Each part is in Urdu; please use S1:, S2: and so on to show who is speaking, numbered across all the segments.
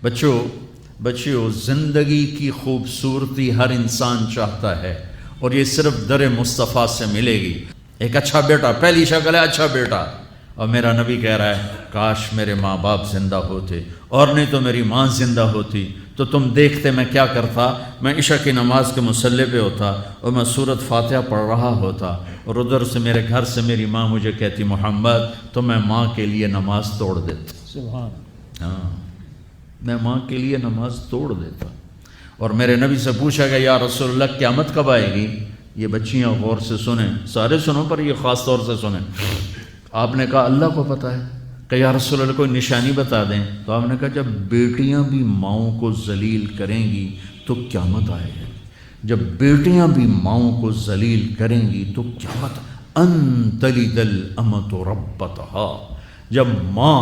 S1: بچیوں زندگی کی خوبصورتی ہر انسان چاہتا ہے، اور یہ صرف در مصطفیٰ سے ملے گی۔ ایک اچھا بیٹا، پہلی شکل ہے اچھا بیٹا، اور میرا نبی کہہ رہا ہے کاش میرے ماں باپ زندہ ہوتے، اور نہیں تو میری ماں زندہ ہوتی تو تم دیکھتے میں کیا کرتا۔ میں عشاء کی نماز کے مصلی پہ ہوتا اور میں سورۃ فاتحہ پڑھ رہا ہوتا، اور ادھر سے میرے گھر سے میری ماں مجھے کہتی محمد، تو میں ماں کے لیے نماز توڑ دیتا۔
S2: سبحان
S1: ہاں، میں ماں کے لیے نماز توڑ دیتا۔ اور میرے نبی سے پوچھا گیا یا رسول اللہ قیامت کب آئے گی؟ یہ بچیاں غور سے سنیں، سارے سنو پر یہ خاص طور سے سنیں۔ آپ نے کہا اللہ کو پتہ ہے، کہ یا رسول اللہ کوئی نشانی بتا دیں۔ تو آپ نے کہا جب بیٹیاں بھی ماؤں کو ذلیل کریں گی تو قیامت آئے گی۔ جب بیٹیاں بھی ماؤں کو ذلیل کریں گی تو قیامت، ان تلد الامۃ ربتہا، جب ماں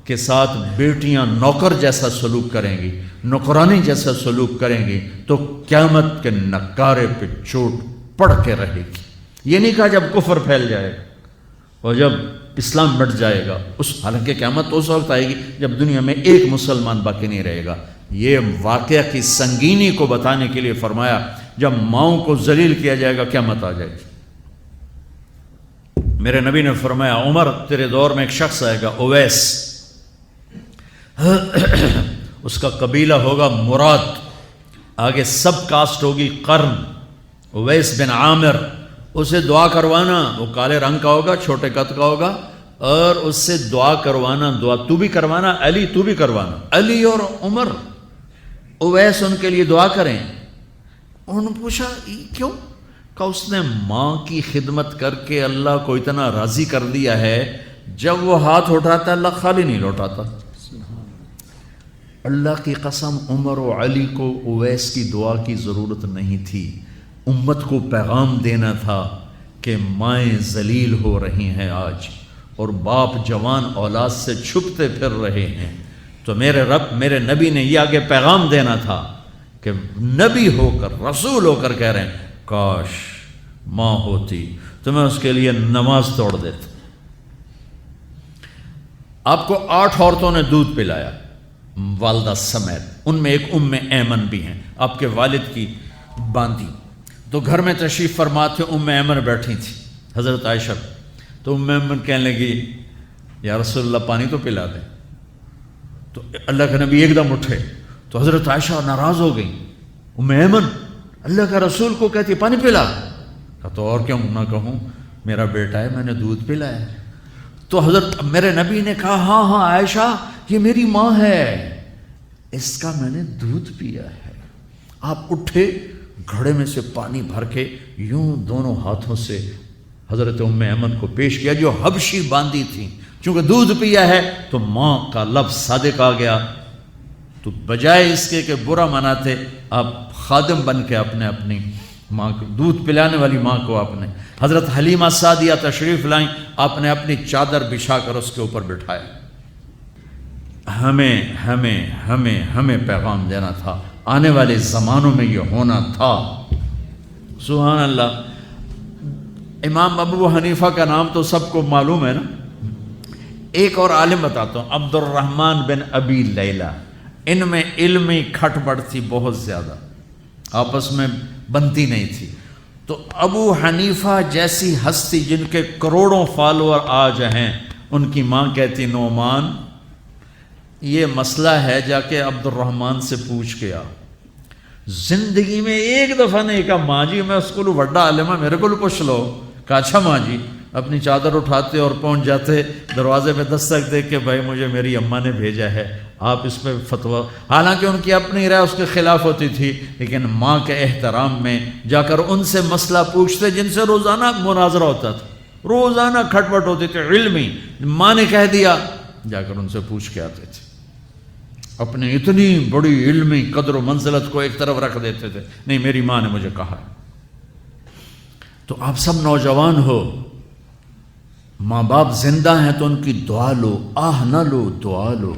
S1: کے ساتھ بیٹیاں نوکر جیسا سلوک کریں گی، نوکرانی جیسا سلوک کریں گی تو قیامت کے نکارے پہ چوٹ پڑ کے رہے گی۔ یہ نہیں کہا جب کفر پھیل جائے گا اور جب اسلام بٹ جائے گا، حالانکہ قیامت اس وقت آئے گی جب دنیا میں ایک مسلمان باقی نہیں رہے گا۔ یہ واقعہ کی سنگینی کو بتانے کے لیے فرمایا جب ماؤں کو ذلیل کیا جائے گا قیامت آ جائے گی۔ میرے نبی نے فرمایا عمر تیرے دور میں ایک شخص آئے گا اویس، اس کا قبیلہ ہوگا مراد، آگے سب کاسٹ ہوگی قرن، اویس بن عامر، اسے دعا کروانا، وہ کالے رنگ کا ہوگا، چھوٹے قد کا ہوگا، اور اس سے دعا کروانا، دعا تو بھی کروانا، علی تو بھی کروانا، علی اور عمر اویس ان کے لیے دعا کریں۔ انہوں نے پوچھا کیوں؟ کہ اس نے ماں کی خدمت کر کے اللہ کو اتنا راضی کر دیا ہے، جب وہ ہاتھ اٹھاتا اللہ خالی نہیں لوٹاتا۔ اللہ کی قسم عمر و علی کو اویس کی دعا کی ضرورت نہیں تھی، امت کو پیغام دینا تھا کہ مائیں ذلیل ہو رہی ہیں آج، اور باپ جوان اولاد سے چھپتے پھر رہے ہیں، تو میرے رب میرے نبی نے یہ آگے پیغام دینا تھا کہ نبی ہو کر رسول ہو کر کہہ رہے ہیں کاش ماں ہوتی تو میں اس کے لیے نماز توڑ دیتا۔ آپ کو 8 عورتوں نے دودھ پلایا والدہ سمیت، ان میں ایک ایمن بھی ہیں، آپ کے والد کی باندی۔ تو گھر میں تشریف فرما تھے، ایمن بیٹھی تھی حضرت عائشہ، تو ایمن کہنے لگی یا رسول اللہ پانی تو پلا دیں۔ تو اللہ کے نبی ایک دم اٹھے تو حضرت عائشہ ناراض ہو گئی، ایمن اللہ کا رسول کو کہتی پانی پلا، تو اور کیوں نہ کہوں، میرا بیٹا ہے میں نے دودھ پلایا۔ تو حضرت میرے نبی نے کہا ہاں عائشہ یہ میری ماں ہے، اس کا میں نے دودھ پیا ہے۔ آپ اٹھے، گھڑے میں سے پانی بھر کے یوں دونوں ہاتھوں سے حضرت ایمن کو پیش کیا جو حبشی باندی تھی، چونکہ دودھ پیا ہے تو ماں کا لفظ صادق آ گیا، تو بجائے اس کے کہ برا مناتے آپ خادم بن کے اپنی ماں کو دودھ پلانے والی ماں کو آپ نے، حضرت حلیمہ سعدیہ تشریف لائیں، آپ نے اپنی چادر بچھا کر اس کے اوپر بٹھایا۔ ہمیں پیغام دینا تھا، آنے والے زمانوں میں یہ ہونا تھا۔ سبحان اللہ۔ امام ابو حنیفہ کا نام تو سب کو معلوم ہے نا، ایک اور عالم بتاتا ہوں، عبد الرحمن بن ابی لیلہ، ان میں علمی کھٹ بڑھ تھی بہت زیادہ، آپس میں بنتی نہیں تھی۔ تو ابو حنیفہ جیسی ہستی جن کے کروڑوں فالوور آج ہیں، ان کی ماں کہتی نعمان یہ مسئلہ ہے جا کے عبد الرحمن سے پوچھ کے آ۔ زندگی میں ایک دفعہ نہیں کہا ماں جی میں اس کو بڑا عالم ہے میرے کو پوچھ لو، کہا اچھا ماں جی، اپنی چادر اٹھاتے اور پہنچ جاتے دروازے پہ دستک دے کے بھائی مجھے میری اماں نے بھیجا ہے آپ اس پہ فتویٰ، حالانکہ ان کی اپنی رائے اس کے خلاف ہوتی تھی، لیکن ماں کے احترام میں جا کر ان سے مسئلہ پوچھتے جن سے روزانہ مناظرہ ہوتا تھا، روزانہ کھٹ پٹ ہوتی تھی علمی، ماں نے کہہ دیا جا کر ان سے پوچھ کے آتے تھے، اپنی اتنی بڑی علمی قدر و منزلت کو ایک طرف رکھ دیتے تھے، نہیں میری ماں نے مجھے کہا۔ تو آپ سب نوجوان ہو، ماں باپ زندہ ہیں تو ان کی دعا لو، آہ نہ لو، دعا لو۔